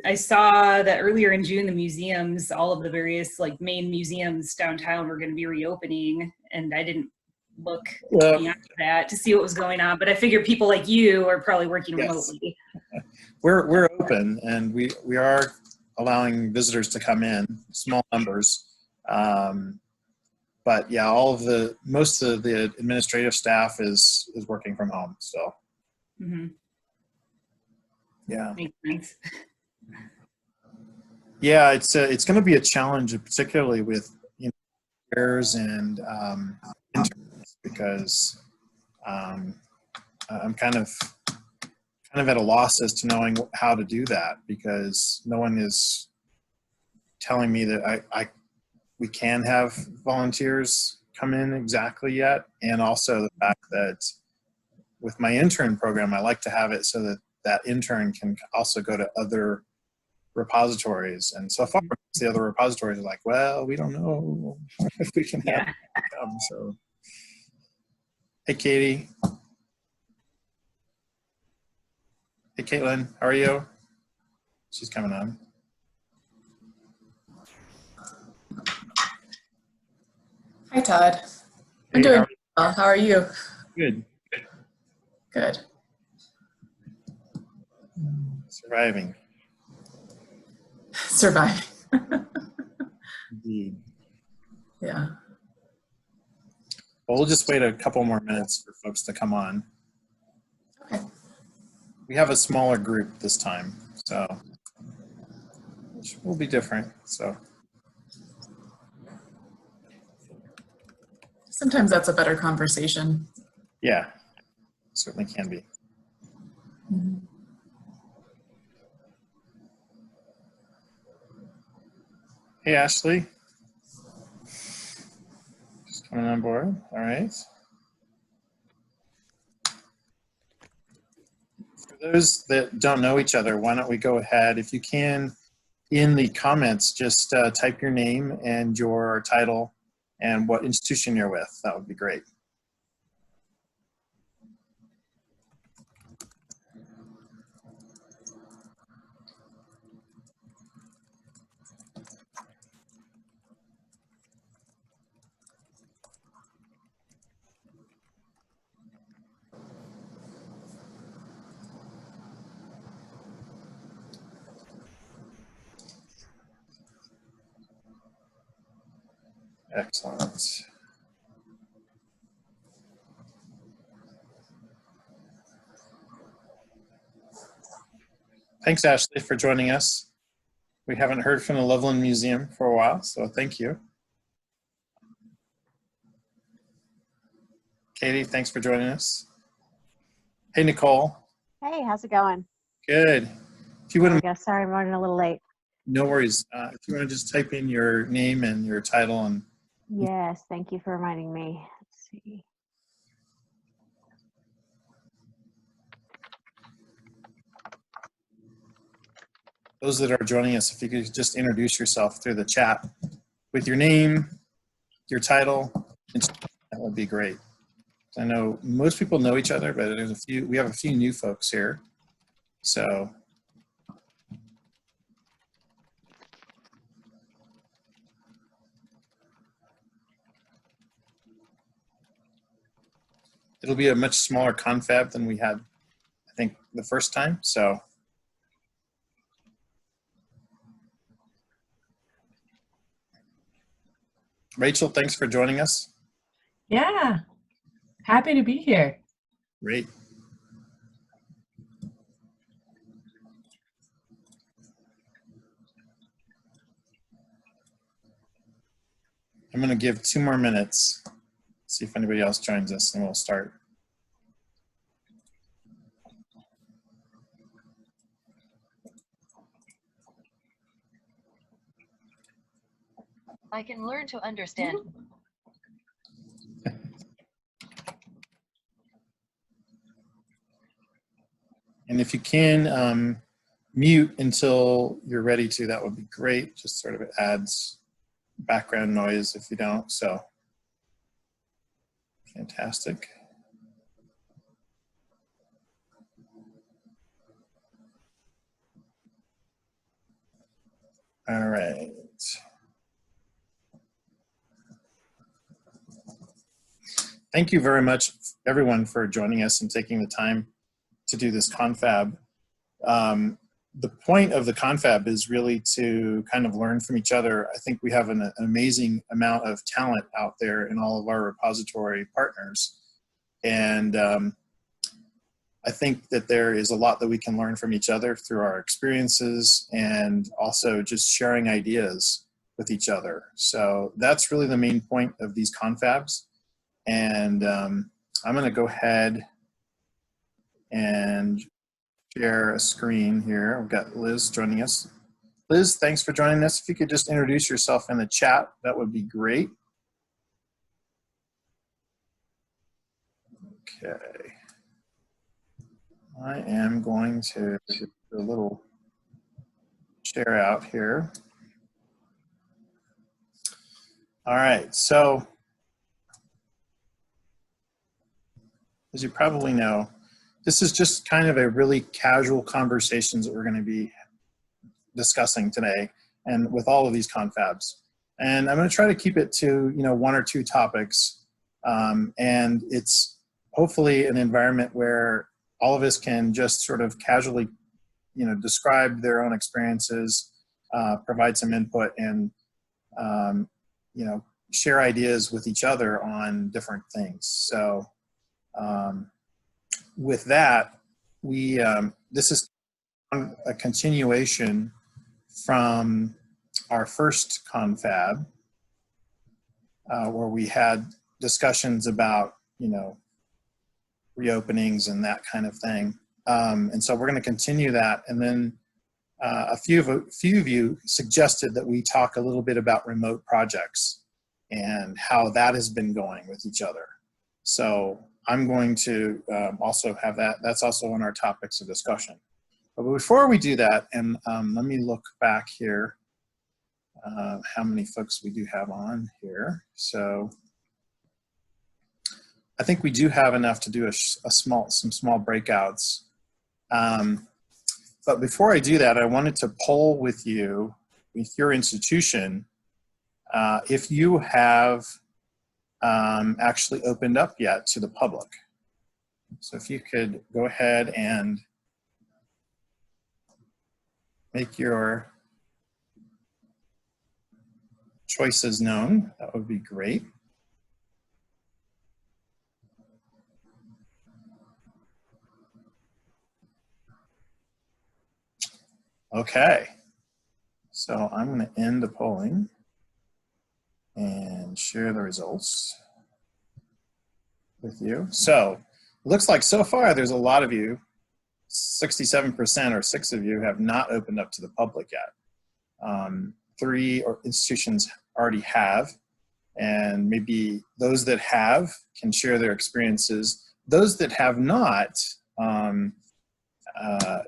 I saw that earlier in June, the museums, all of the various like main museums downtown were going to be reopening, and I didn't look beyond that to see what was going on. But I figured people like you are probably working remotely. We're open, and we are allowing visitors to come in, small numbers. But yeah, most of the administrative staff is working from home still. Mm-hmm. Yeah. Makes sense. Yeah, it's going to be a challenge, particularly with pairs and interns, because I'm kind of at a loss as to knowing how to do that, because no one is telling me that we can have volunteers come in exactly yet, and also the fact that with my intern program, I like to have it so that intern can also go to other repositories, and so far the other repositories are like, well, we don't know if we can have them come. So hey, Katie. Hey, Caitlin, how are you? She's coming on. Hi, Todd. I'm doing well. How are you? Good. Good. Surviving. Surviving. Indeed. Yeah. Well, we'll just wait a couple more minutes for folks to come on. Okay. We have a smaller group this time, so which will be different. So Sometimes that's a better conversation. yeah, certainly can be. Mm-hmm. Hey, Ashley. Just coming on board. All right. For those that don't know each other, why don't we go ahead, if you can, in the comments, just type your name and your title and what institution you're with. That would be great. Excellent. Thanks, Ashley, for joining us. We haven't heard from the Loveland Museum for a while, so thank you. Katie, thanks for joining us. Hey, Nicole. Hey, how's it going? Good. If you wouldn't, sorry, I'm running a little late. no worries. If you want to just type in your name and your title and. Yes, thank you for reminding me. Let's see. Those that are joining us, if you could just introduce yourself through the chat with your name, your title, that would be great. I know most people know each other, but we have a few new folks here. So it'll be a much smaller confab than we had, I think, the first time. So Rachel, thanks for joining us. Yeah, happy to be here. Great. I'm going to give 2 more minutes, see if anybody else joins us, and we'll start. I can learn to understand. And if you can mute until you're ready to, that would be great. Just sort of it adds background noise if you don't. So fantastic. All right. Thank you very much, everyone, for joining us and taking the time to do this confab. The point of the confab is really to kind of learn from each other. I think we have an amazing amount of talent out there in all of our repository partners. And I think that there is a lot that we can learn from each other through our experiences and also just sharing ideas with each other. So that's really the main point of these confabs. And I'm going to go ahead and share a screen here. We've got Liz joining us. Liz, thanks for joining us. If you could just introduce yourself in the chat, that would be great. Okay. I am going to do a little share out here. All right, so as you probably know, this is just kind of a really casual conversations that we're going to be discussing today and with all of these confabs. And I'm going to try to keep it to, you know, 1 or 2 topics. And it's hopefully an environment where all of us can just sort of casually, you know, describe their own experiences, provide some input, and, you know, share ideas with each other on different things. So with that, this is a continuation from our first confab, where we had discussions about, you know, reopenings and that kind of thing. And so we're going to continue that. And then a few of you suggested that we talk a little bit about remote projects and how that has been going with each other. So I'm going to also have that. That's also on our topics of discussion. But before we do that, and let me look back here, how many folks we do have on here. So I think we do have enough to do some small breakouts. But before I do that, I wanted to poll with you, with your institution, if you have actually opened up yet to the public. So if you could go ahead and make your choices known, that would be great. Okay, so I'm going to end the polling and share the results with you. So it looks like so far there's a lot of you, 67% or 6 of you have not opened up to the public yet. 3 institutions already have, and maybe those that have can share their experiences. Those that have not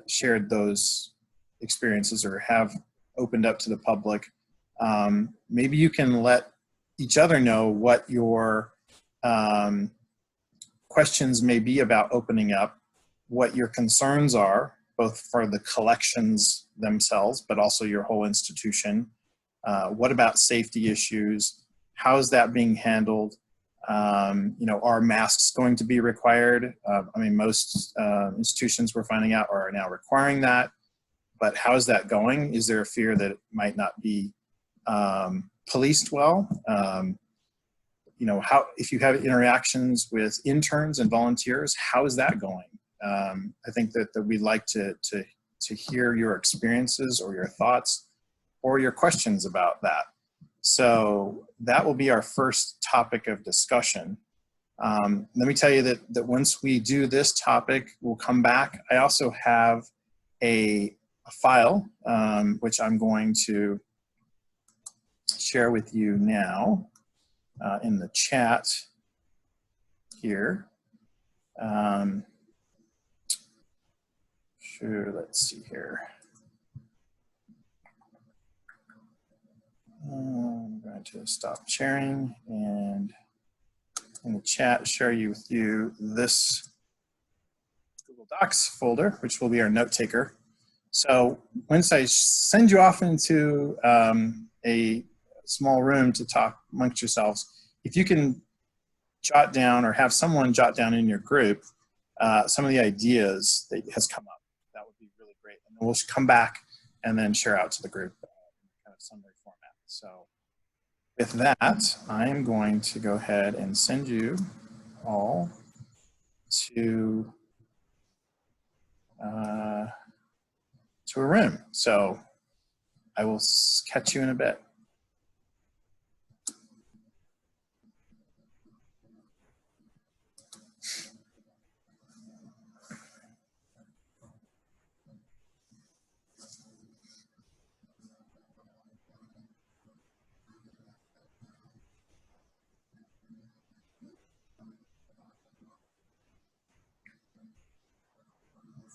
shared those experiences or have opened up to the public, maybe you can let each other know what your questions may be about opening up, what your concerns are, both for the collections themselves, but also your whole institution. What about safety issues? How is that being handled? You know, are masks going to be required? I mean, most institutions we're finding out are now requiring that, but how is that going? Is there a fear that it might not be policed well? You know, if you have interactions with interns and volunteers, how is that going? I think that we'd like to hear your experiences or your thoughts or your questions about that. So that will be our first topic of discussion. Let me tell you that once we do this topic, we'll come back. I also have a file, which I'm going to share with you now in the chat here. Sure, let's see here. I'm going to stop sharing and in the chat share with you this Google Docs folder, which will be our note taker. So once I send you off into a small room to talk amongst yourselves, if you can jot down or have someone jot down in your group some of the ideas that has come up, that would be really great. And then we'll come back and then share out to the group in kind of summary format. So with that, I'm going to go ahead and send you all to a room. So I will catch you in a bit.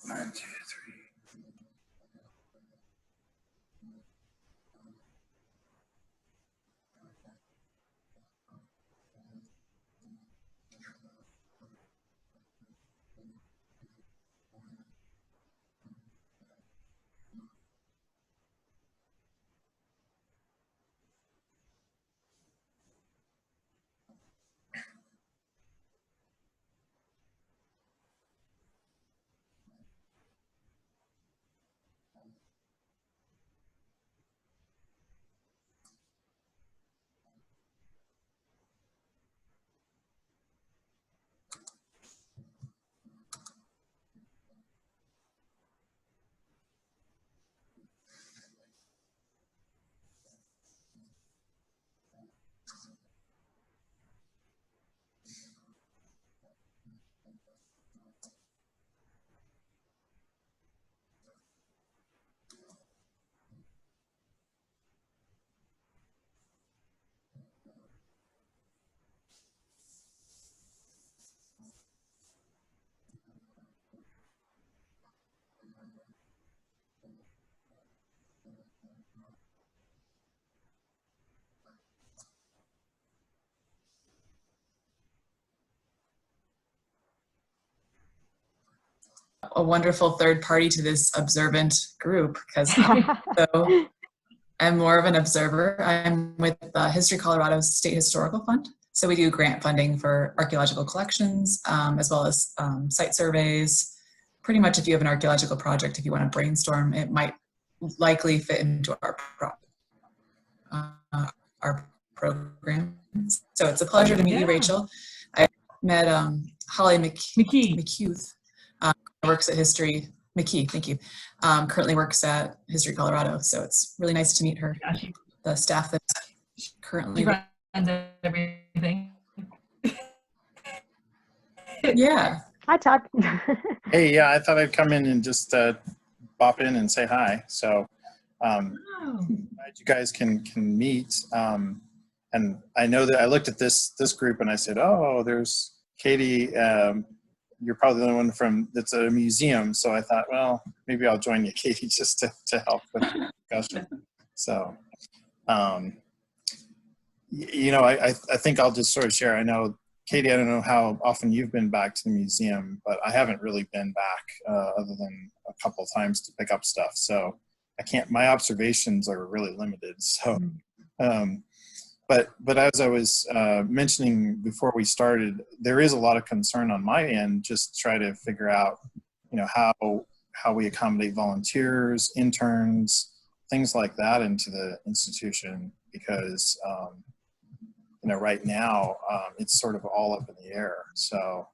One, two, three. A wonderful third party to this observant group, because so I'm more of an observer. I'm with History Colorado's State Historical Fund. So we do grant funding for archaeological collections, as well as site surveys. Pretty much if you have an archaeological project, if you want to brainstorm, it might likely fit into our program. So it's a pleasure to meet you, Rachel. I met Holly McHugh. Works at History, McKee, thank you. Currently works at History Colorado, so it's really nice to meet her. The staff that's currently runs everything. Yeah. Hi, Todd. Hey, yeah, I thought I'd come in and just bop in and say hi. So glad you guys can meet. And I know that I looked at this group and I said, oh, there's Katie. You're probably the only one that's a museum. So I thought, well, maybe I'll join you, Katie, just to help with the discussion. So, you know, I think I'll just sort of share. I know, Katie, I don't know how often you've been back to the museum, but I haven't really been back other than a couple of times to pick up stuff. So my observations are really limited. So, But as I was mentioning before we started, there is a lot of concern on my end, just to try to figure out, you know, how we accommodate volunteers, interns, things like that into the institution, because, you know, right now it's sort of all up in the air. So,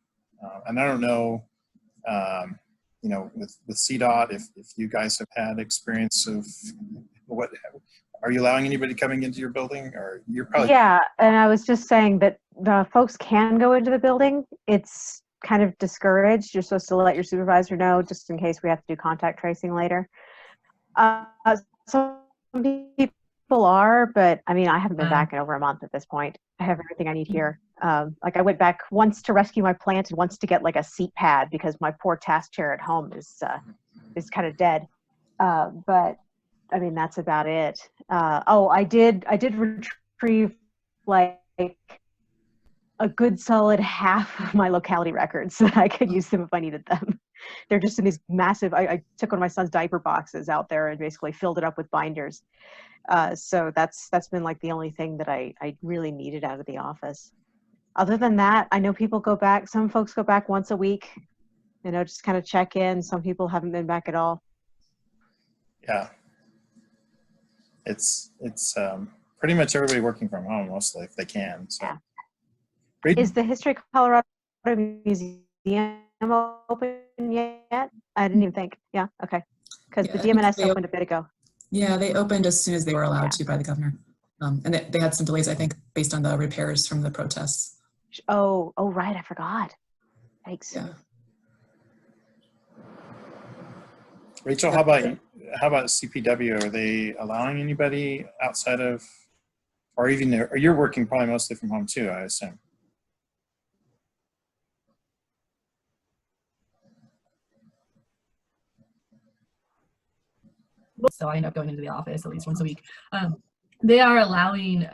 and I don't know, you know, with CDOT, if you guys have had experience of what. Are you allowing anybody coming into your building, or you're probably? Yeah, and I was just saying that the folks can go into the building. It's kind of discouraged. You're supposed to let your supervisor know just in case we have to do contact tracing later. Some people are, but I mean, I haven't been back in over a month at this point. I have everything I need here. Like I went back once to rescue my plant and once to get like a seat pad because my poor task chair at home is kind of dead. But I mean, that's about it. Oh, I did retrieve like a good solid half of my locality records so that I could use them if I needed them. They're just in these massive, I took one of my son's diaper boxes out there and basically filled it up with binders. So that's been like the only thing that I really needed out of the office. Other than that, I know people go back, some folks go back once a week, you know, just kind of check in. Some people haven't been back at all. Yeah. It's pretty much everybody working from home mostly if they can. So. Yeah. Great. Is the History of Colorado Museum open yet? I didn't even think. Yeah, okay. Because the DMNS opened a bit ago. Yeah, they opened as soon as they were allowed to by the governor. And they had some delays, I think, based on the repairs from the protests. Oh, right, I forgot. Thanks. Yeah. Rachel, how about CPW? Are they allowing anybody outside of, or even there? Or you're working probably mostly from home too, I assume. So I end up going into the office at least once a week. They are allowing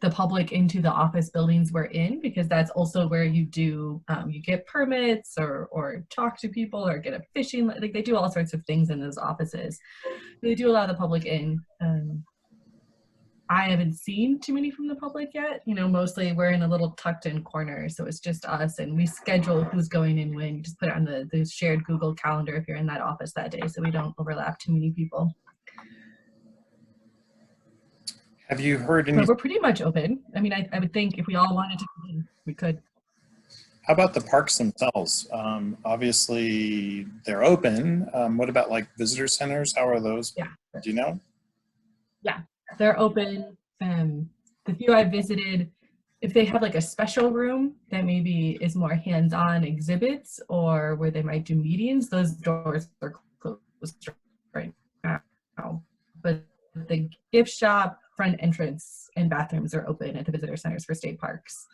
the public into the office buildings we're in, because that's also where you do, you get permits or talk to people or get a fishing, like they do all sorts of things in those offices. They do allow the public in. I haven't seen too many from the public yet. You know, mostly we're in a little tucked in corner, so it's just us, and we schedule who's going in when. You just put it on the shared Google Calendar if you're in that office that day, so we don't overlap too many people. Have you heard any? But we're pretty much open. I mean, I would think if we all wanted to come in, we could. How about the parks themselves? Obviously, they're open. What about like visitor centers? How are those? Yeah. Do you know? Yeah, they're open. The few I visited, if they have like a special room that maybe is more hands-on exhibits or where they might do meetings, those doors are closed right now. But the gift shop, front entrance, and bathrooms are open at the visitor centers for state parks.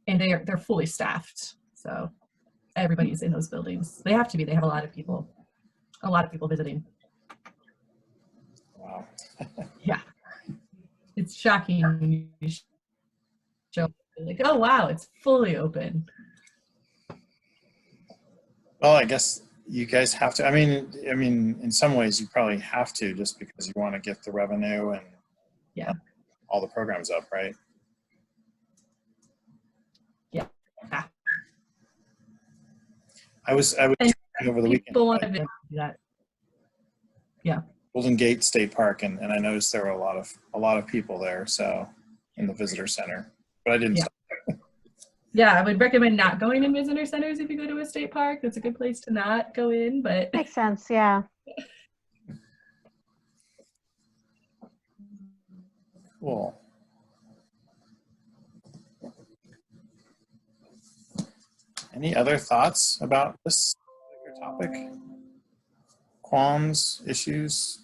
And they're fully staffed. So everybody's in those buildings. They have to be. They have a lot of people visiting. Wow. Yeah. It's shocking when you show like, oh wow, it's fully open. Well, I guess you guys have to. I mean, in some ways, you probably have to, just because you want to get the revenue and all the programs up, right? Yeah. I was over the weekend. People want to do that. Yeah. Golden Gate State Park, and I noticed there were a lot of people there. So in the visitor center, but I didn't. Yeah. Yeah, I would recommend not going in visitor centers if you go to a state park. That's a good place to not go in, but Makes sense, yeah. Cool. Any other thoughts about this topic? Qualms, issues?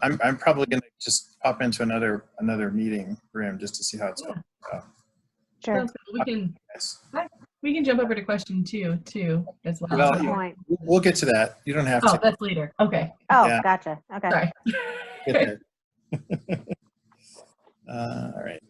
I'm probably going to just pop into another meeting room just to see how it's going. So. Sure. We can jump over to question two too as well. Well, we'll get to that. You don't have to. Oh, that's later. Okay. Oh, Yeah. Gotcha. Okay. Sorry. Get there. All right.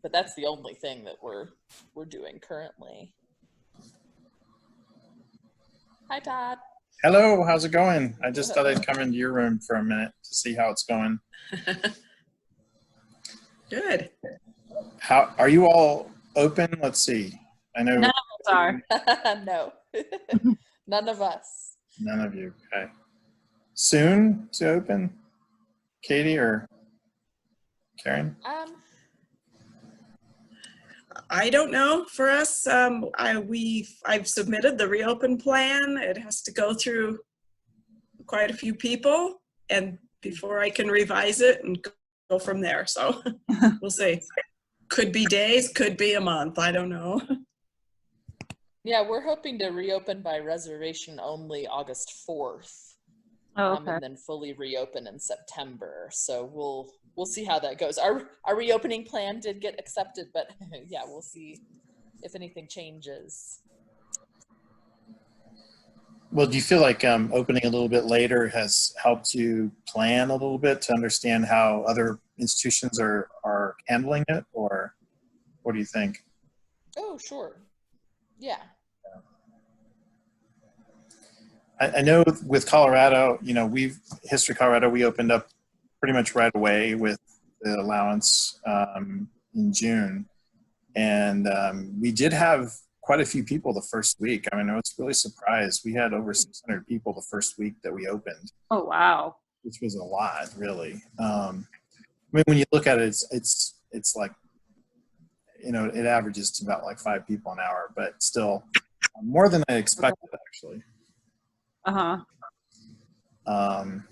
But that's the only thing that we're doing currently. Hi, Todd. Hello, how's it going? I just thought I'd come into your room for a minute to see how it's going. Good. How are you all open? Let's see. I know None of us are. No. None of us. None of you. Okay. Soon to open? Katie or Karen? I don't know for us. I've submitted the reopen plan. It has to go through quite a few people and before I can revise it and go from there. So we'll see. Could be days, could be a month. I don't know. Yeah, we're hoping to reopen by reservation only August 4th. Oh, okay. and then fully reopen in September. So we'll see how that goes. Our reopening plan did get accepted, but yeah, we'll see if anything changes. Well, do you feel like opening a little bit later has helped you plan a little bit to understand how other institutions are handling it, or what do you think? Oh, sure. Yeah. I know with Colorado, you know, History Colorado, we opened up pretty much right away with the allowance in June. And we did have quite a few people the first week. I mean, I was really surprised. We had over 600 people the first week that we opened. Oh, wow. Which was a lot, really. I mean, when you look at it, it's like, you know, it averages to about like 5 people an hour, but still more than I expected, actually. Uh-huh. And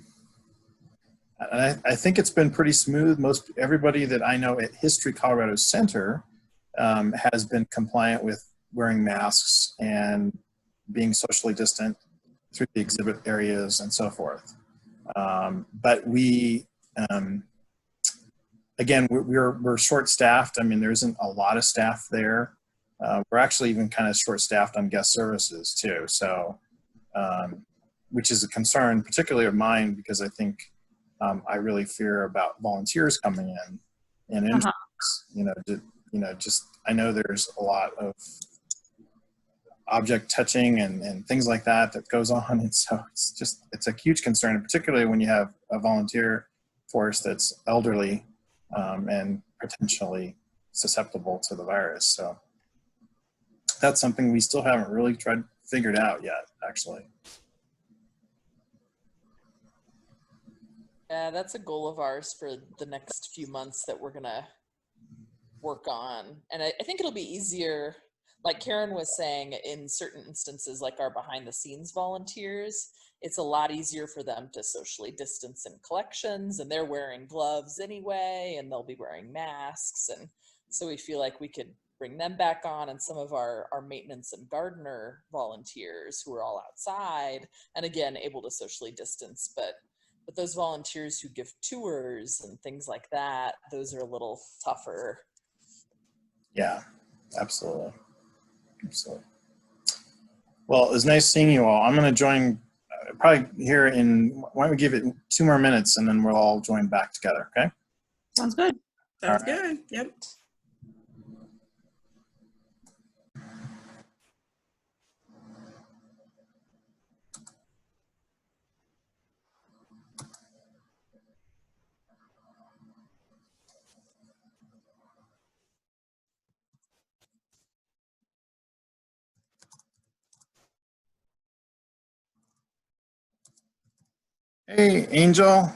I think it's been pretty smooth. Everybody that I know at History Colorado Center has been compliant with wearing masks and being socially distant through the exhibit areas and so forth. But we, again, we're short-staffed. I mean, there isn't a lot of staff there. We're actually even kind of short-staffed on guest services too. So, which is a concern, particularly of mine, because I think I really fear about volunteers coming in and interns. Just I know there's a lot of object touching and things like that goes on, and so it's a huge concern, particularly when you have a volunteer force that's elderly and potentially susceptible to the virus. So that's something we still haven't really figured out yet, actually. Yeah, that's a goal of ours for the next few months that we're gonna work on. And I think it'll be easier, like Karen was saying, in certain instances, like our behind the scenes volunteers, it's a lot easier for them to socially distance in collections, and they're wearing gloves anyway, and they'll be wearing masks. And so we feel like we could bring them back on, and some of our maintenance and gardener volunteers who are all outside and again able to socially distance, but those volunteers who give tours and things like that, those are a little tougher. Yeah, absolutely. Absolutely. Well, it was nice seeing you all. I'm going to join probably here why don't we give it 2 more minutes and then we'll all join back together, okay? Sounds good. Sounds good. Yep. Hey, Angel.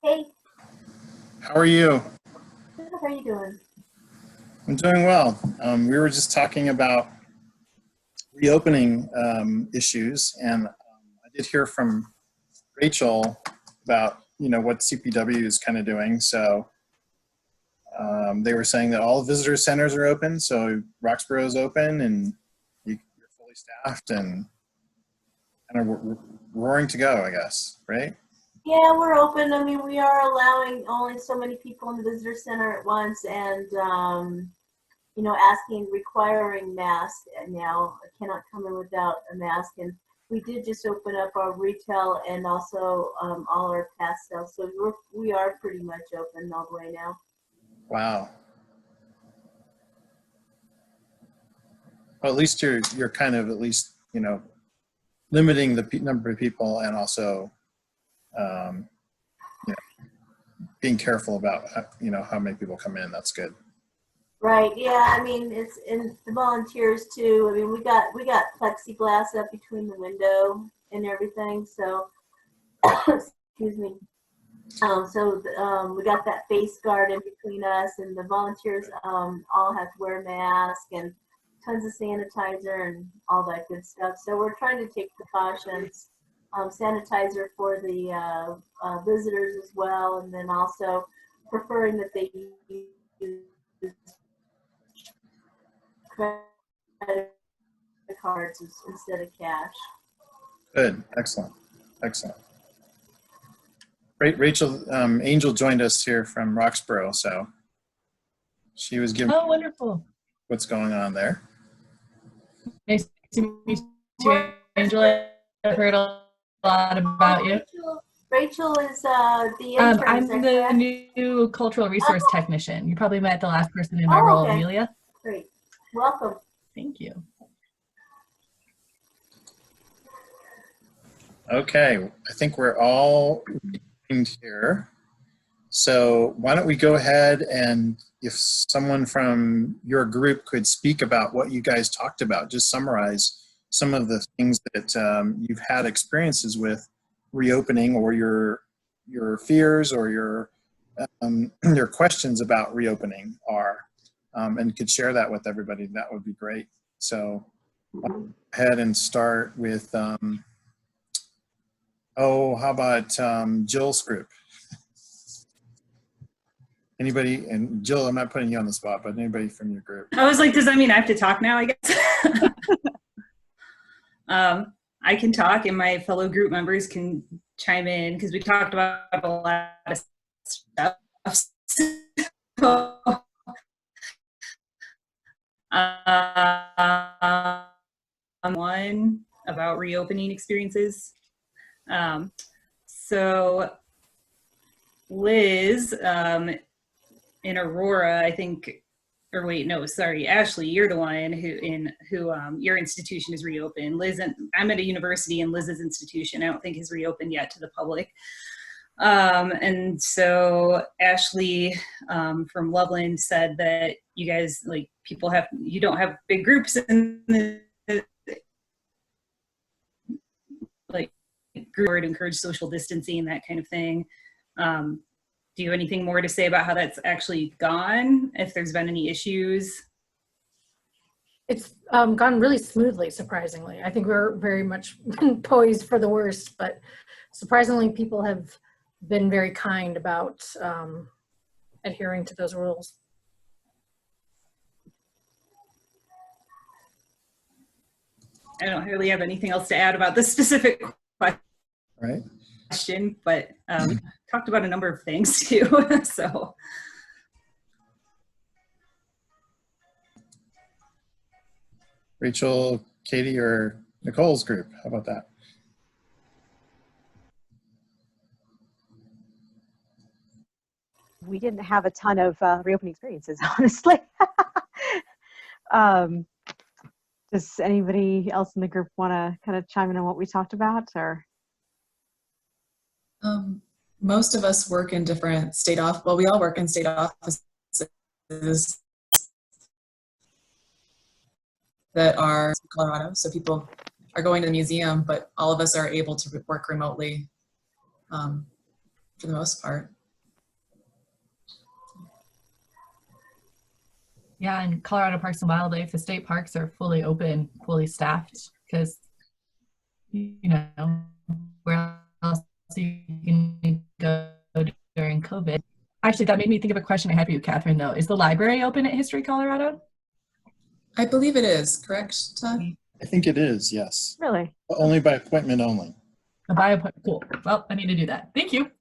Hey, How are you? good. How are you doing? I'm doing well. We were just talking about reopening issues, and I did hear from Rachel about what CPW is kind of doing. So they were saying that all visitor centers are open, so Roxborough is open, and you're fully staffed and kind of roaring to go, I guess, right? Yeah, we're open. I mean, we are allowing only so many people in the visitor center at once, and requiring masks now. I cannot come in without a mask. And we did just open up our retail and also all our pass sales. So we are pretty much open all the way now. Wow. Well, at least you're kind of limiting the number of people and also being careful about how many people come in. That's good. Right. Yeah. I mean, it's in the volunteers too. I mean, we got plexiglass up between the window and everything. So, excuse me. We got that face guard in between us, and the volunteers all have to wear masks and tons of sanitizer and all that good stuff. So we're trying to take precautions. Sanitizer for the visitors as well, and then also preferring that they use credit cards instead of cash. Good. Excellent. Excellent. Rachel, Angel joined us here from Roxborough, so she was giving Oh, wonderful. what's going on there. Nice to meet you, Angela. I've heard a lot about you. Rachel is the intern. I'm is that the correct? new cultural resource technician. You probably met the last person in my Oh, role, okay. Amelia. Great. Welcome. Thank you. Okay, I think we're all here. So why don't we go ahead, and if someone from your group could speak about what you guys talked about, just summarize some of the things that you've had experiences with reopening, or your fears, or your questions about reopening are, and could share that with everybody, that would be great. So I'll go ahead and start with, how about Jill's group? Anybody, and Jill, I'm not putting you on the spot, but anybody from your group? I was like, does that mean I have to talk now, I guess? I can talk, and my fellow group members can chime in, because we talked about a lot of stuff. One about reopening experiences. So Liz, in Aurora, I think, or wait, no, sorry, Ashley, you're the one who your institution is reopened. Liz, I'm at a university, and Liz's institution, I don't think is reopened yet to the public. And so Ashley from Loveland said that you guys, like, you don't have big groups in the, like, group to encourage social distancing, that kind of thing. Do you have anything more to say about how that's actually gone, if there's been any issues? It's gone really smoothly, surprisingly. I think we're very much poised for the worst, but surprisingly, people have been very kind about adhering to those rules. I don't really have anything else to add about this specific question, but we talked about a number of things too. So. Rachel, Katie, or Nicole's group, how about that? We didn't have a ton of reopening experiences, honestly. Does anybody else in the group want to kind of chime in on what we talked about, or? Most of us work in different we all work in state offices that are in Colorado. So people are going to the museum, but all of us are able to work remotely for the most part. Yeah, in Colorado Parks and Wildlife, the state parks are fully open, fully staffed, because, you know, where else you can go during COVID. Actually, that made me think of a question I had for you, Catherine, though. Is the library open at History Colorado? I believe it is, correct, Todd? I think it is, yes. Really? Only by appointment only. By appointment, cool. Well, I need to do that. Thank you.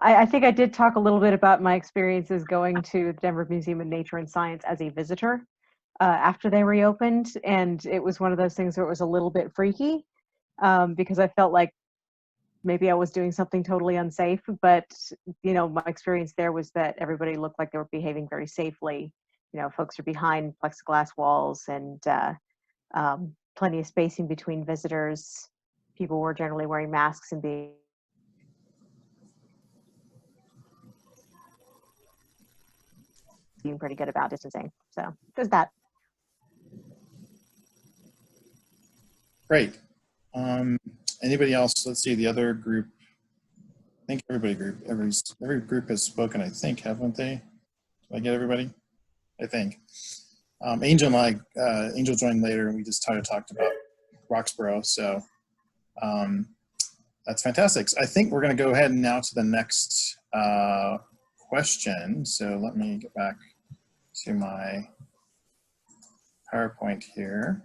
I think I did talk a little bit about my experiences going to the Denver Museum of Nature and Science as a visitor after they reopened. And it was one of those things where it was a little bit freaky because I felt like maybe I was doing something totally unsafe. But, you know, my experience there was that everybody looked like they were behaving very safely. You know, folks are behind plexiglass walls and plenty of spacing between visitors. People were generally wearing masks and being pretty good about distancing. So there's that. Great. Anybody else? Let's see, the other group. I think every group has spoken, I think, haven't they? Did I get everybody? I think. Angel and I, Angel joined later, and we just talked about Roxborough. So That's fantastic. So I think we're going to go ahead now to the next question. So let me get back to my PowerPoint here.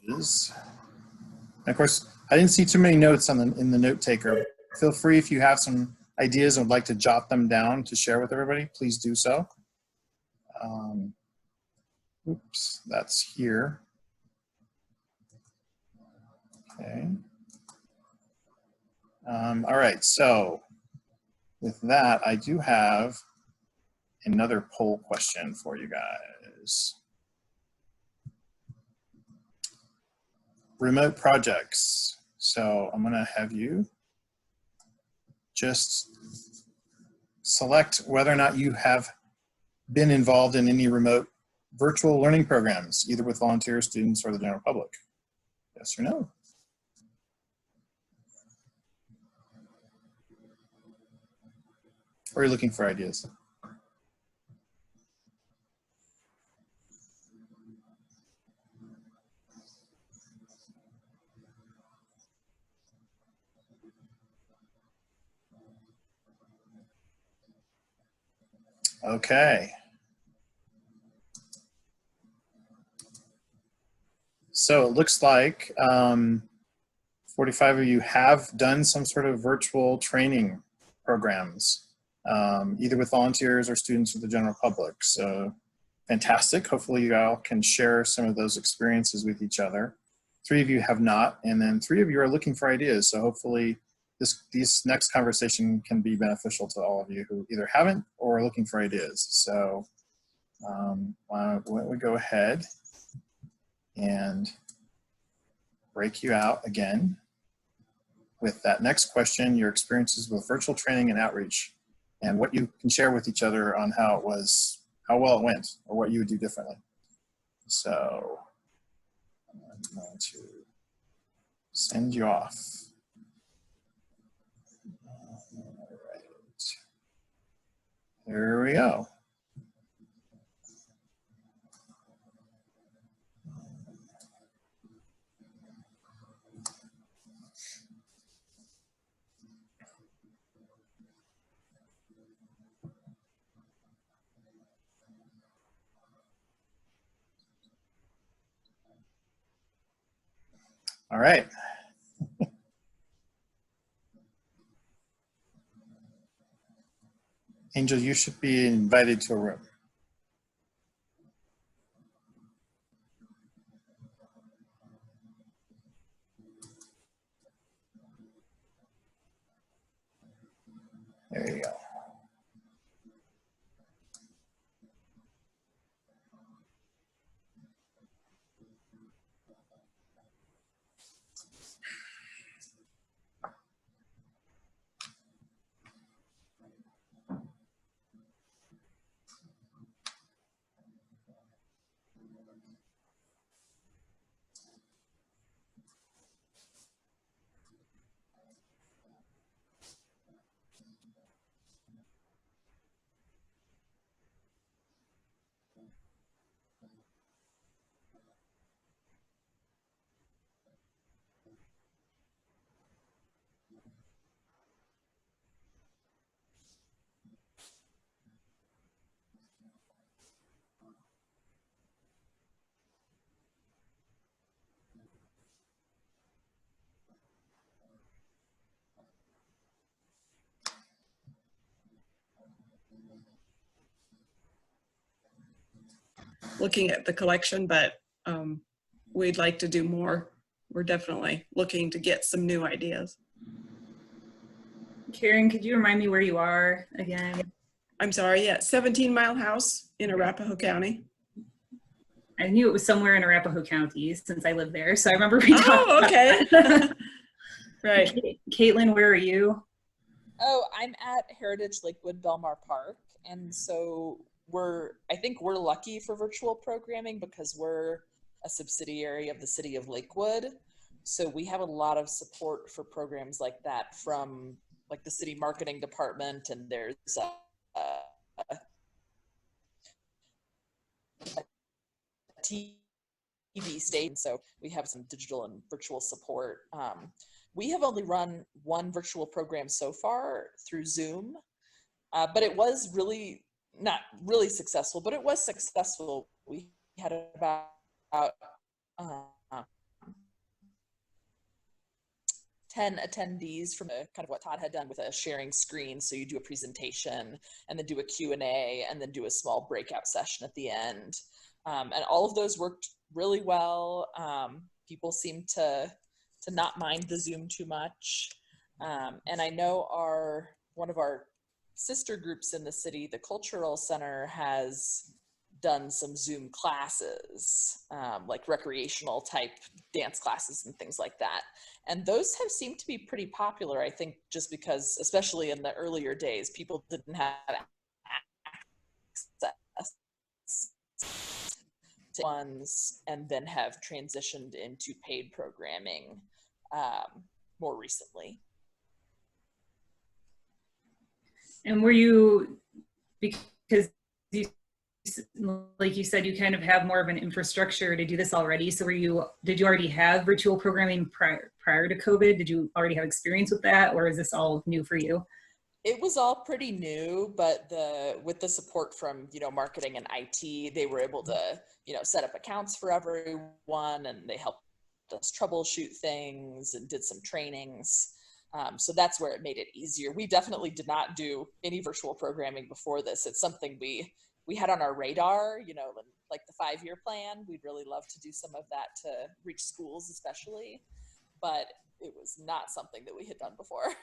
And of course, I didn't see too many notes on in the note taker. Feel free if you have some ideas and would like to jot them down to share with everybody, please do so. Oops, that's here. Okay. All right, so with that, I do have another poll question for you guys. Remote projects. So I'm gonna have you just select whether or not you have been involved in any remote virtual learning programs, either with volunteers, students, or the general public. Yes or no? Or are you looking for ideas? Okay. So it looks like 45 of you have done some sort of virtual training programs, either with volunteers or students or the general public. So fantastic. Hopefully you all can share some of those experiences with each other. 3 of you have not, and then 3 of you are looking for ideas. So hopefully this next conversation can be beneficial to all of you who either haven't or are looking for ideas. So why don't we go ahead and break you out again with that next question, your experiences with virtual training and outreach, and what you can share with each other on how well it went, or what you would do differently. So I'm going to send you off. All right. There we go. All right. Angel, you should be invited to a room. There you go. Looking at the collection, but we'd like to do more. We're definitely looking to get some new ideas. Karen, could you remind me where you are again? I'm sorry, yeah, 17 Mile House in Arapahoe County. I knew it was somewhere in Arapahoe County since I live there, so I remember we talked Oh, okay. about that. Right. Caitlin, where are you? Oh, I'm at Heritage Lakewood Belmar Park, and so I think we're lucky for virtual programming because we're a subsidiary of the city of Lakewood. So we have a lot of support for programs like that from like the city marketing department, and there's a team stage, so we have some digital and virtual support. We have only run one virtual program so far through Zoom, but it was really not really successful, but it was successful. We had about 10 attendees from kind of what Todd had done with a sharing screen. So you do a presentation and then do a Q&A and then do a small breakout session at the end. And all of those worked really well. People seemed to not mind the Zoom too much. And I know one of our sister groups in the city, the Cultural Center, has done some Zoom classes, like recreational type dance classes and things like that. And those have seemed to be pretty popular, I think, just because, especially in the earlier days, people didn't have access to ones and then have transitioned into paid programming more recently. And were you, because you, like you said, you kind of have more of an infrastructure to do this already. So did you already have virtual programming prior to COVID? Did you already have experience with that, or is this all new for you? It was all pretty new, but with the support from, marketing and IT, they were able to, set up accounts for everyone, and they helped us troubleshoot things and did some trainings. So that's where it made it easier. We definitely did not do any virtual programming before this. It's something we had on our radar, like the 5-year plan. We'd really love to do some of that to reach schools especially, but it was not something that we had done before.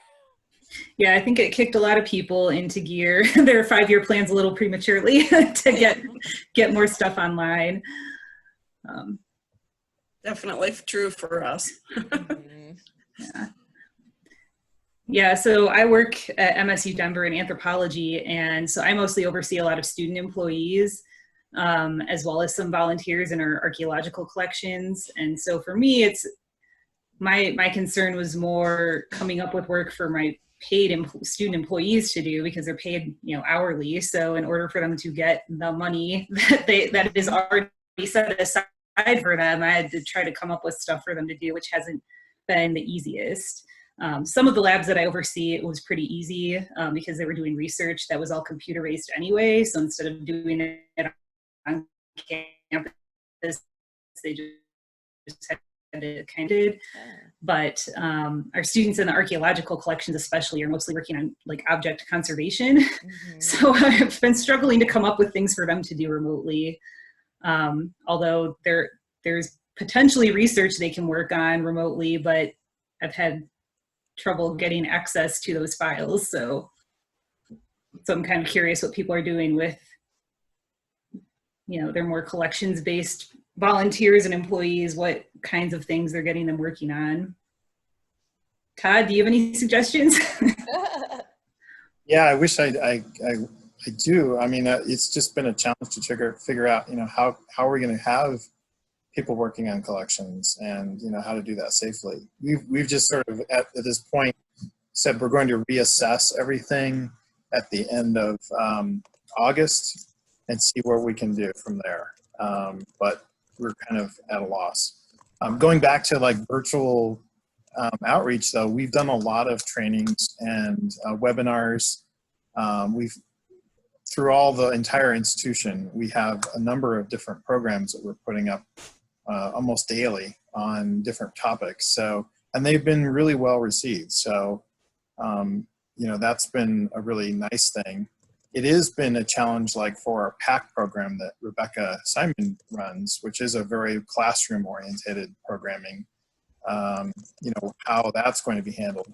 Yeah, I think it kicked a lot of people into gear. Their 5-year plans a little prematurely to get more stuff online. Definitely true for us. Yeah. Yeah, so I work at MSU Denver in anthropology, and so I mostly oversee a lot of student employees, as well as some volunteers in our archaeological collections. And so for me, it's my concern was more coming up with work for my paid student employees to do, because they're paid, hourly. So in order for them to get the money that is already set aside for them, I had to try to come up with stuff for them to do, which hasn't been the easiest. Some of the labs that I oversee, it was pretty easy because they were doing research that was all computer-based anyway. So instead of doing it on campus, they just had to kind of. But our students in the archaeological collections especially are mostly working on like object conservation. Mm-hmm. So I've been struggling to come up with things for them to do remotely. Although there's potentially research they can work on remotely, but I've had trouble getting access to those files. So I'm kind of curious what people are doing with, they're more collections-based volunteers and employees, what kinds of things they're getting them working on. Todd, do you have any suggestions? Yeah, I wish I do. I mean, it's just been a challenge to figure out, how are we going to have people working on collections and, how to do that safely. We've just sort of at this point said we're going to reassess everything at the end of August and see what we can do from there. But we're kind of at a loss. Going back to like virtual outreach though, we've done a lot of trainings and webinars. Through all the entire institution, we have a number of different programs that we're putting up almost daily on different topics. So, and they've been really well received. So, that's been a really nice thing. It has been a challenge like for our PAC program that Rebecca Simon runs, which is a very classroom oriented programming, how that's going to be handled.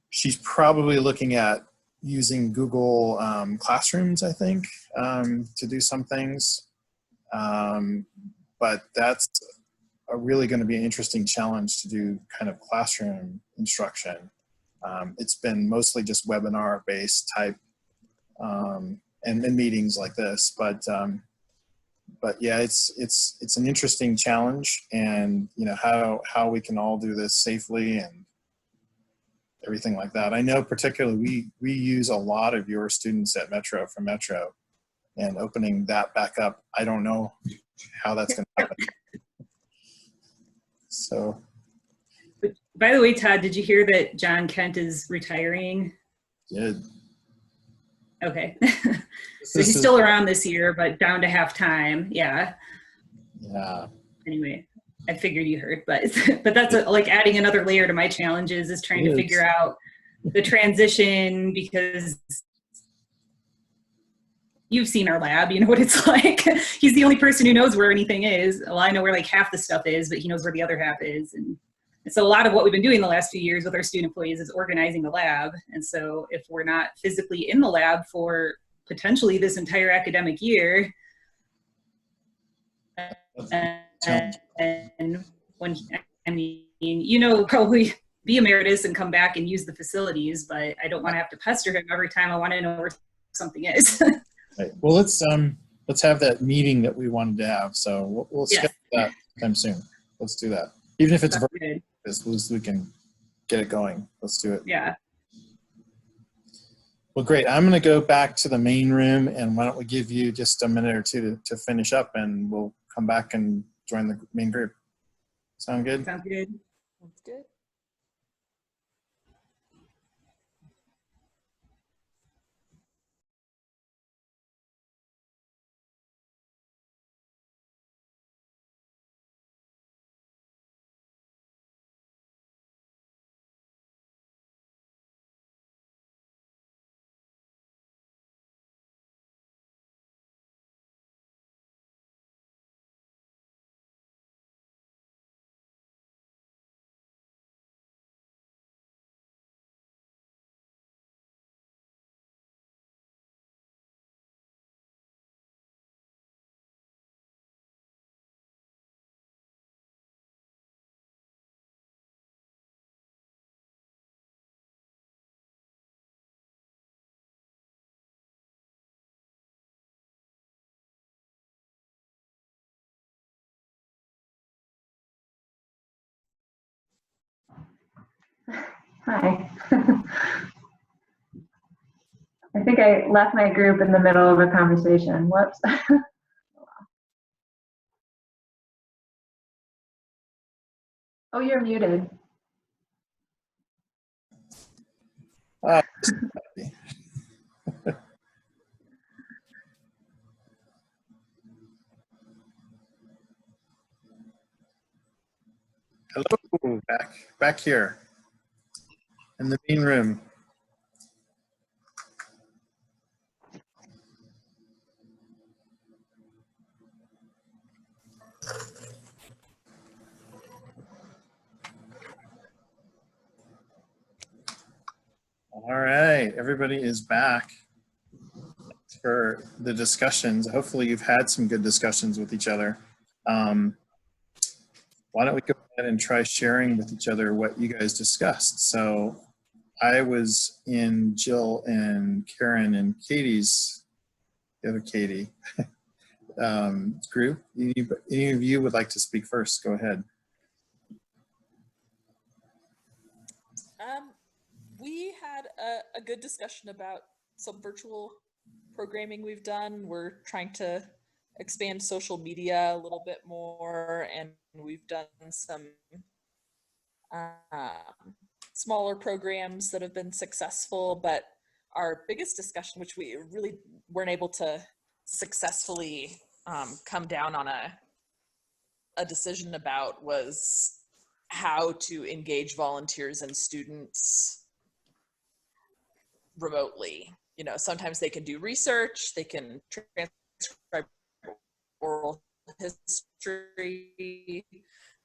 She's probably looking at using Google Classrooms, I think, to do some things. But that's really going to be an interesting challenge to do kind of classroom instruction. It's been mostly just webinar based type and meetings like this, but yeah, it's an interesting challenge, and how we can all do this safely and everything like that. I know particularly we use a lot of your students at Metro from Metro, and opening that back up, I don't know how that's going to happen. So, But by the way, Todd, did you hear that John Kent is retiring? good. Okay. So he's still around this year, but down to half time. Yeah. Yeah. Anyway, I figured you heard, but that's like adding another layer to my challenges is trying to figure out the transition, because you've seen our lab, you know what it's like. He's the only person who knows where anything is. Well, I know where like half the stuff is, but he knows where the other half is. And so a lot of what we've been doing the last few years with our student employees is organizing the lab. And so if we're not physically in the lab for potentially this entire academic year, and when, I mean, you know, probably be emeritus and come back and use the facilities, but I don't want to have to pester him every time I want to know where something is. Right. Well, let's have that meeting that we wanted to have. So we'll schedule that sometime soon. Let's do that. Even if it's virtual, at least we can get it going. Let's do it. Yeah. Well, great. I'm going to go back to the main room, and why don't we give you just a minute or two to finish up, and we'll come back and join the main group. Sound good? Sounds good. That's good. Hi. I think I left my group in the middle of a conversation. Whoops. Oh, you're muted. Hello, back here in the main room. All right, everybody is back for the discussions. Hopefully you've had some good discussions with each other. Why don't we go ahead and try sharing with each other what you guys discussed. So I was in Jill and Karen and Katie's, the other Katie, group. Any of you would like to speak first? Go ahead. We had a good discussion about some virtual programming we've done. We're trying to expand social media a little bit more, and we've done some smaller programs that have been successful. But our biggest discussion, which we really weren't able to successfully come down on a decision about, was how to engage volunteers and students remotely. You know, sometimes they can do research, they can transcribe oral history,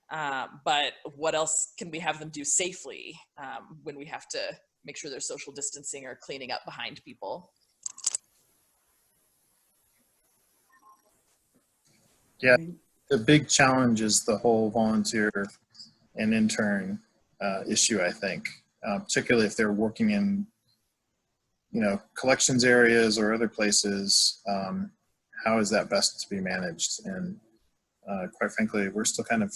but what else can we have them do safely when we have to make sure they're social distancing or cleaning up behind people? Yeah, the big challenge is the whole volunteer and intern issue, I think, particularly if they're working in, you know, collections areas or other places. How is that best to be managed? And quite frankly, we're still kind of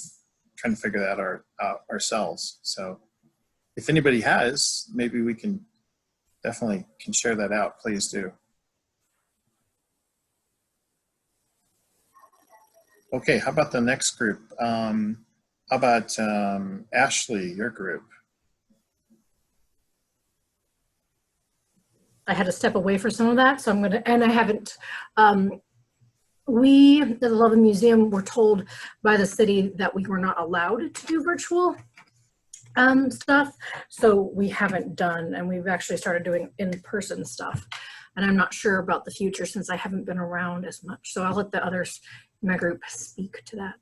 trying to figure that out ourselves. So if anybody has, maybe we can definitely can share that out. Please do. Okay, how about the next group? How about Ashley, your group? I had to step away for some of that, so I'm gonna, and I haven't, we, at the Love and Museum, were told by the city that we were not allowed to do virtual stuff, so we haven't done, and we've actually started doing in-person stuff. And I'm not sure about the future since I haven't been around as much, so I'll let the others in my group speak to that.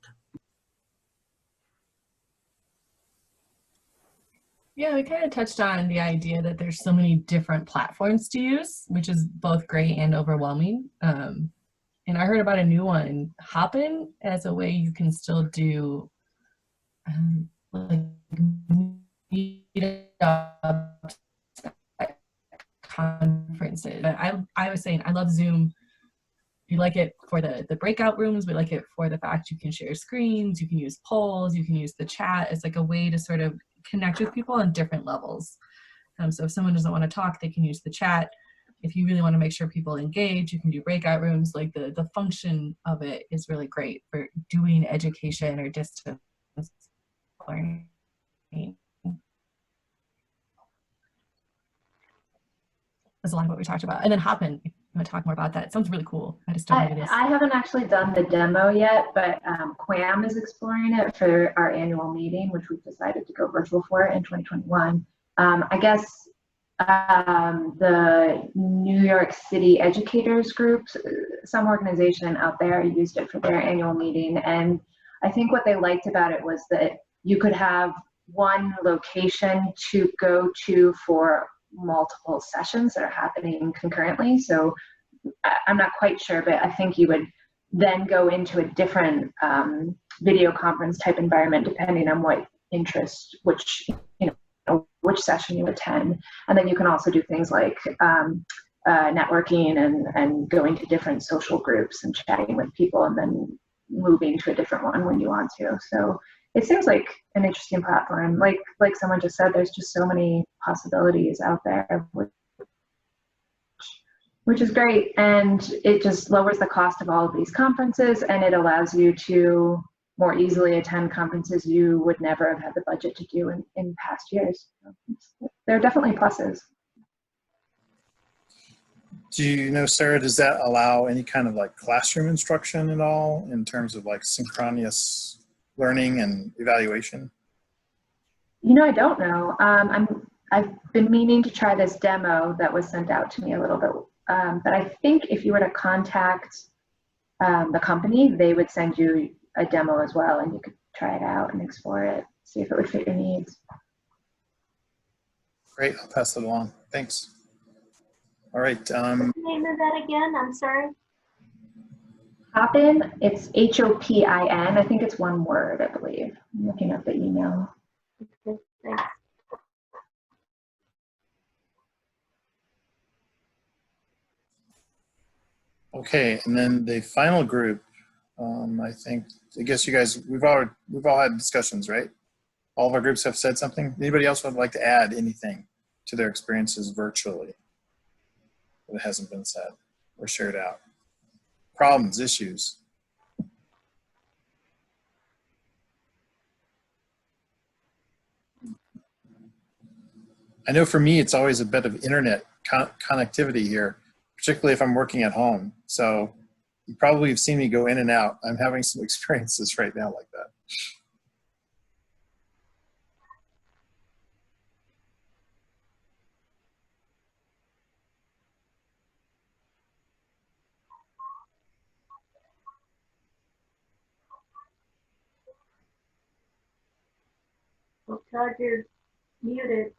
Yeah, we kind of touched on the idea that there's so many different platforms to use, which is both great and overwhelming. And I heard about a new one, Hopin, as a way you can still do like meetups, conferences. I was saying I love Zoom. We like it for the breakout rooms. We like it for the fact you can share screens, you can use polls, you can use the chat. It's like a way to sort of connect with people on different levels. So if someone doesn't want to talk, they can use the chat. If you really want to make sure people engage, you can do breakout rooms. Like the function of it is really great for doing education or distance learning. That's a lot of what we talked about. And then Hopin, you want to talk more about that? It sounds really cool. I just don't know this. I haven't actually done the demo yet, but QAM is exploring it for our annual meeting, which we've decided to go virtual for in 2021. I guess the New York City educators groups, some organization out there used it for their annual meeting. And I think what they liked about it was that you could have one location to go to for multiple sessions that are happening concurrently. So I'm not quite sure, but I think you would then go into a different video conference type environment depending on what interest, which, you know, which session you attend. And then you can also do things like networking and going to different social groups and chatting with people and then moving to a different one when you want to. So it seems like an interesting platform. Like someone just said, there's just so many possibilities out there, which is great. And it just lowers the cost of all of these conferences, and it allows you to more easily attend conferences you would never have had the budget to do in past years. There are definitely pluses. Do you know, Sarah, does that allow any kind of like classroom instruction at all in terms of like synchronous learning and evaluation? You know, I don't know. I've been meaning to try this demo that was sent out to me a little bit, but I think if you were to contact the company, they would send you a demo as well, and you could try it out and explore it, see if it would fit your needs. Great, I'll pass it along. Thanks. All right. What's the name of that again? I'm sorry. Hopin, it's H-O-P-I-N. I think it's one word, I believe. I'm looking at the email. Okay, thanks. Okay, and then the final group, I guess you guys, we've all had discussions, right? All of our groups have said something. Anybody else would like to add anything to their experiences virtually that hasn't been said or shared out? Problems, issues. I know for me, it's always a bit of internet connectivity here, particularly if I'm working at home. So you probably have seen me go in and out. I'm having some experiences right now like that. Well, Todd, you're muted.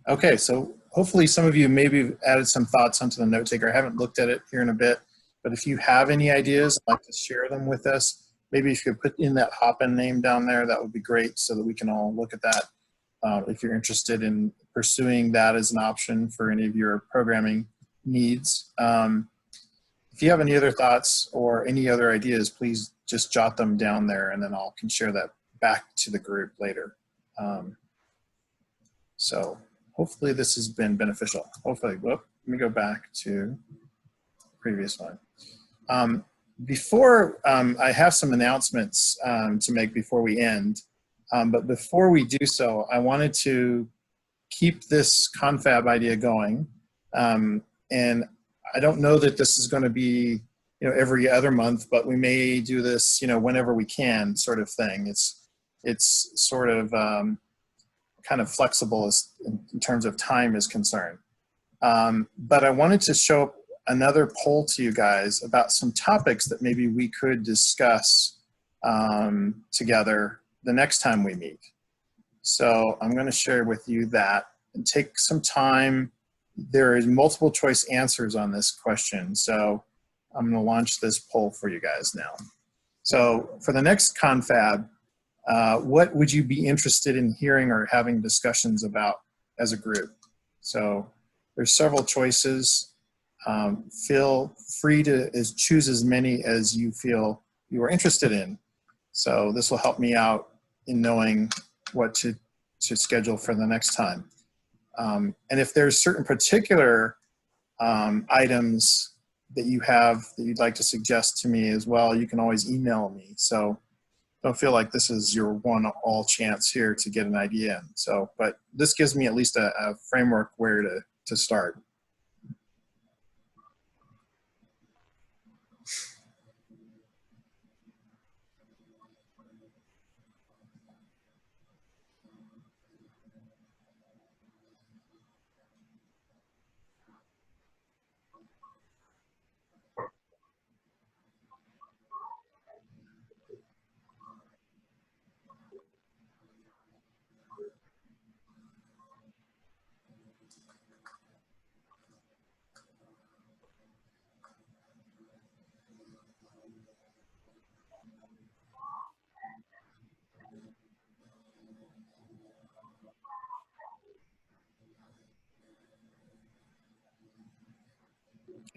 Okay, so hopefully some of you maybe added some thoughts onto the note taker. I haven't looked at it here in a bit, but if you have any ideas, I'd like to share them with us. Maybe if you could put in that Hopin name down there, that would be great so that we can all look at that. If you're interested in pursuing that as an option for any of your programming needs. If you have any other thoughts or any other ideas, please just jot them down there and then I can share that back to the group later. So hopefully this has been beneficial. Hopefully, let me go back to the previous one. Before, I have some announcements to make before we end. But before we do so, I wanted to keep this confab idea going. And I don't know that this is going to be, every other month, but we may do this, whenever we can, sort of thing. It's sort of kind of flexible in terms of time is concerned. But I wanted to show another poll to you guys about some topics that maybe we could discuss together the next time we meet. So I'm going to share with you that and take some time. There is multiple choice answers on this question. So I'm going to launch this poll for you guys now. So for the next confab, what would you be interested in hearing or having discussions about as a group? So there's several choices. Feel free to choose as many as you feel you are interested in. So this will help me out in knowing what to schedule for the next time. And if there's certain particular items that you have that you'd like to suggest to me as well, you can always email me. So don't feel like this is your one-all chance here to get an idea in. So, but this gives me at least a framework where to start.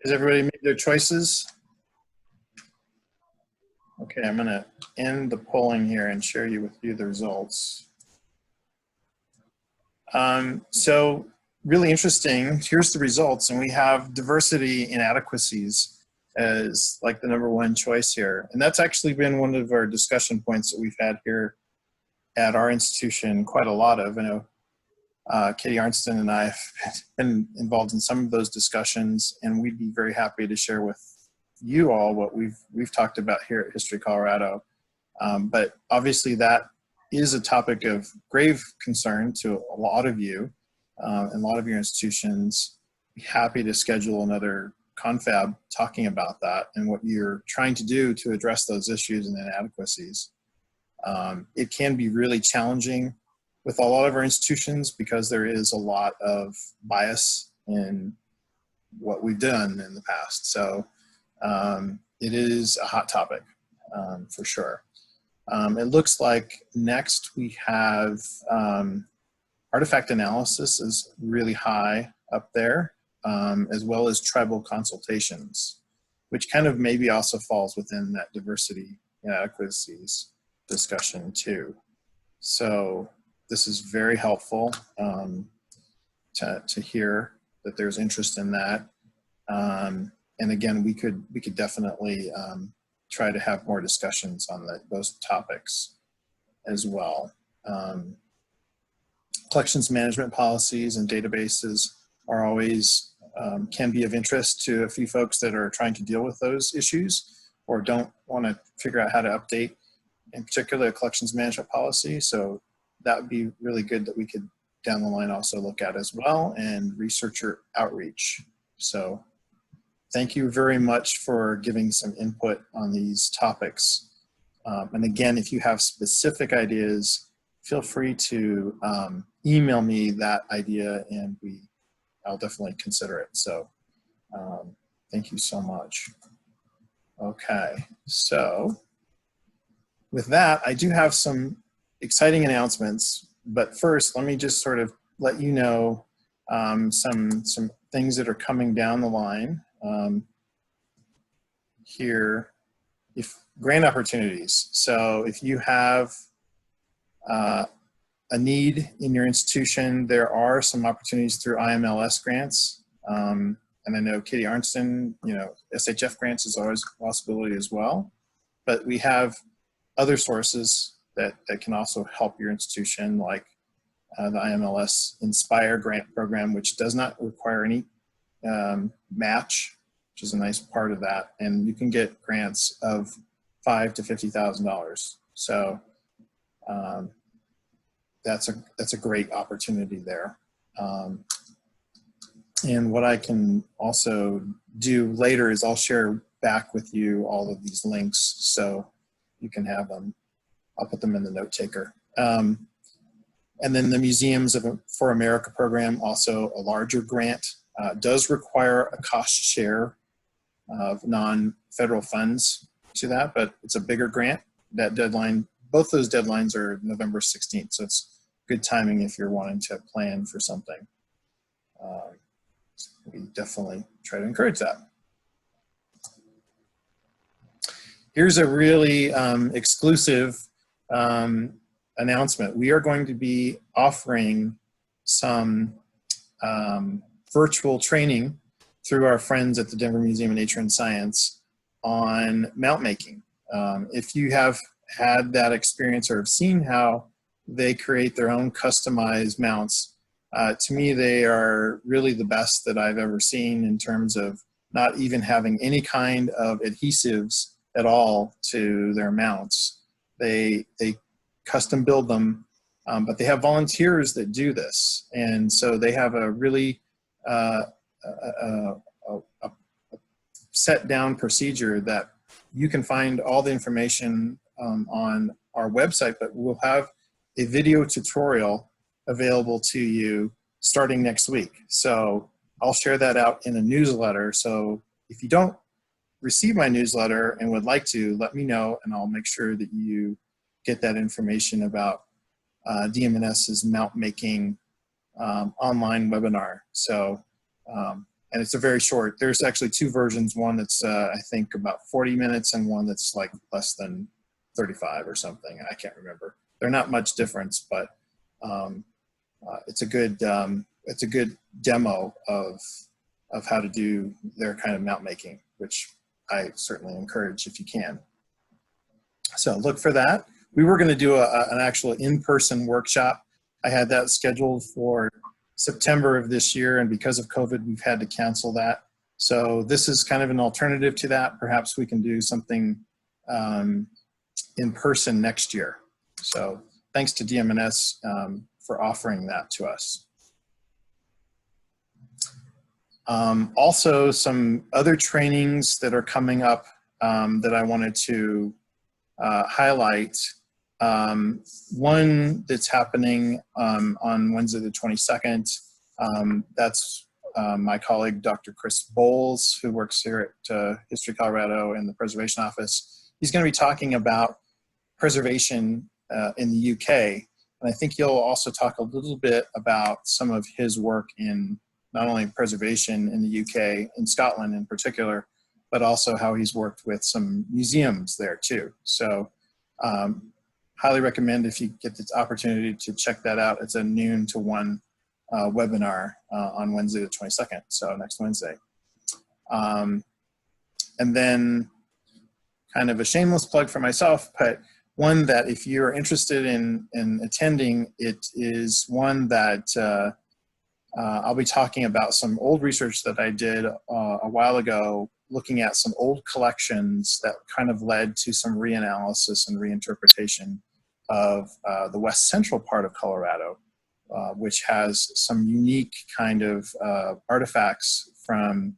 Has everybody made their choices? Okay, I'm going to end the polling here and share with you the results. So really interesting. Here's the results, and we have diversity inadequacies as like the #1 choice here. And that's actually been one of our discussion points that we've had here at our institution quite a lot of. I know Katie Arnston and I have been involved in some of those discussions, and we'd be very happy to share with you all what we've talked about here at History Colorado. But obviously that is a topic of grave concern to a lot of you and a lot of your institutions. Be happy to schedule another confab talking about that and what you're trying to do to address those issues and inadequacies. It can be really challenging with a lot of our institutions because there is a lot of bias in what we've done in the past. So it is a hot topic for sure. It looks like next we have artifact analysis is really high up there, as well as tribal consultations, which kind of maybe also falls within that diversity inadequacies discussion too. So this is very helpful to hear that there's interest in that. And again, we could definitely try to have more discussions on those topics as well. Collections management policies and databases are always, can be of interest to a few folks that are trying to deal with those issues or don't want to figure out how to update, in particular, a collections management policy. So that would be really good that we could down the line also look at as well, and researcher outreach. So thank you very much for giving some input on these topics. And again, if you have specific ideas, feel free to email me that idea and I'll definitely consider it. So thank you so much. Okay, so with that, I do have some exciting announcements, but first let me just sort of let you know some things that are coming down the line. Here, if grant opportunities. So if you have a need in your institution, there are some opportunities through IMLS grants. And I know Katie Arnston, SHF grants is always a possibility as well. But we have other sources that can also help your institution, like the IMLS Inspire grant program, which does not require any match, which is a nice part of that. And you can get grants of $5,000 to $50,000. So that's a great opportunity there. And what I can also do later is I'll share back with you all of these links so you can have them. I'll put them in the note taker. And then the Museums for America program, also a larger grant, does require a cost share of non-federal funds to that, but it's a bigger grant. That deadline, both those deadlines are November 16th, so it's good timing if you're wanting to plan for something. We definitely try to encourage that. Here's a really exclusive announcement. We are going to be offering some virtual training through our friends at the Denver Museum of Nature and Science on mount making. If you have had that experience or have seen how they create their own customized mounts, to me, they are really the best that I've ever seen in terms of not even having any kind of adhesives at all to their mounts. They custom build them, but they have volunteers that do this. And so they have a really set down procedure that you can find all the information on our website, but we'll have a video tutorial available to you starting next week. So I'll share that out in a newsletter. So if you don't receive my newsletter and would like to, let me know, and I'll make sure that you get that information about DMNS's mount making online webinar. So, and it's a very short, there's actually two versions, one that's I think about 40 minutes and one that's like less than 35 or something. I can't remember. They're not much difference, but it's a good demo of how to do their kind of mount making, which I certainly encourage if you can. So look for that. We were going to do an actual in-person workshop. I had that scheduled for September of this year, and because of COVID, we've had to cancel that. So this is kind of an alternative to that. Perhaps we can do something in person next year. So thanks to DMNS for offering that to us. Also, some other trainings that are coming up that I wanted to highlight. One that's happening on Wednesday the 22nd. That's my colleague, Dr. Chris Bowles, who works here at History Colorado in the Preservation Office. He's going to be talking about preservation in the UK. And I think he'll also talk a little bit about some of his work in not only preservation in the UK, in Scotland in particular, but also how he's worked with some museums there too. So highly recommend if you get the opportunity to check that out. It's a noon to 1 webinar on Wednesday the 22nd, so next Wednesday. And then kind of a shameless plug for myself, but one that if you're interested in attending, it is one that I'll be talking about some old research that I did a while ago, looking at some old collections that kind of led to some reanalysis and reinterpretation of the west central part of Colorado, which has some unique kind of artifacts from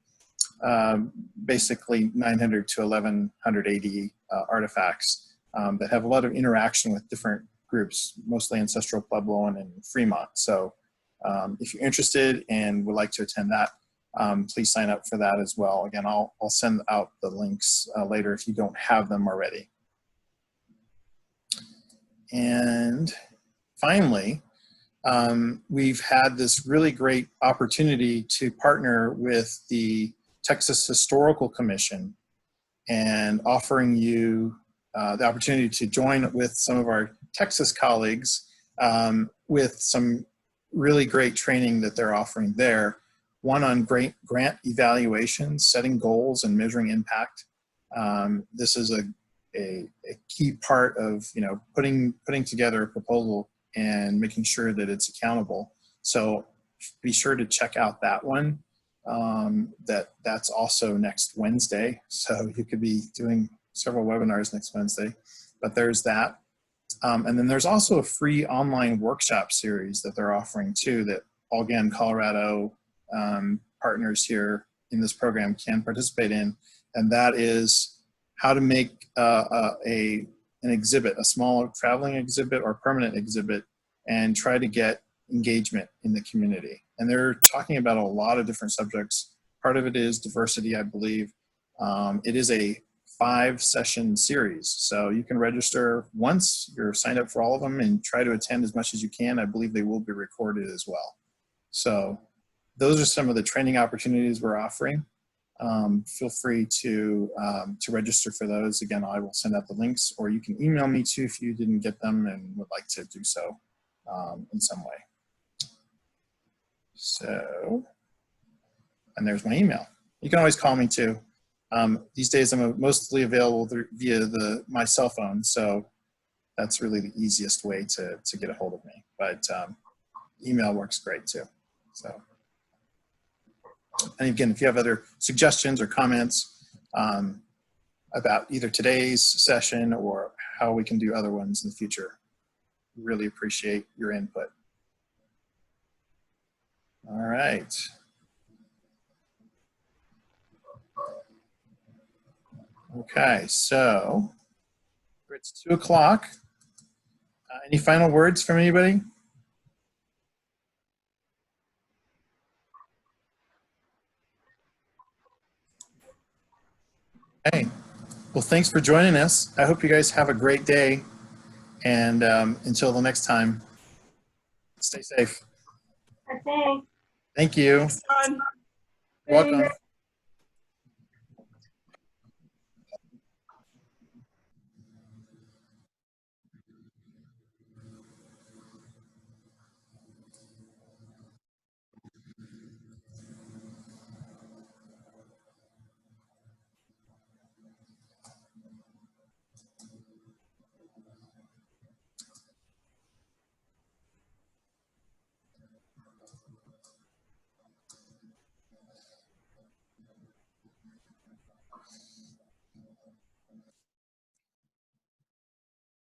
basically 900 to 1180 artifacts that have a lot of interaction with different groups, mostly ancestral Puebloan and Fremont. So if you're interested and would like to attend that, please sign up for that as well. Again, I'll send out the links later if you don't have them already. And finally, we've had this really great opportunity to partner with the Texas Historical Commission and offering you the opportunity to join with some of our Texas colleagues with some really great training that they're offering there one on grant evaluation, setting goals and measuring impact. This is a key part of, you know, putting together a proposal and making sure that it's accountable. So be sure to check out that one. That's also next Wednesday. So you could be doing several webinars next Wednesday, but there's that. And then there's also a free online workshop series that they're offering too, that again, Colorado partners here in this program can participate in. And that is how to make an exhibit, a small traveling exhibit or permanent exhibit, and try to get engagement in the community. And they're talking about a lot of different subjects. Part of it is diversity, I believe. It is a 5-session series. So you can register once, you're signed up for all of them, and try to attend as much as you can. I believe they will be recorded as well. So those are some of the training opportunities we're offering. Feel free to register for those. Again, I will send out the links, or you can email me too if you didn't get them and would like to do so in some way. So, and there's my email. You can always call me too. These days I'm mostly available via my cell phone, so that's really the easiest way to get a hold of me. But email works great too. So, and again, if you have other suggestions or comments about either today's session or how we can do other ones in the future, really appreciate your input. All right. Okay, so it's 2 o'clock. Any final words from anybody? Hey, well, thanks for joining us. I hope you guys have a great day. And until the next time, stay safe. Okay. Thank you. Thanks, John. Welcome.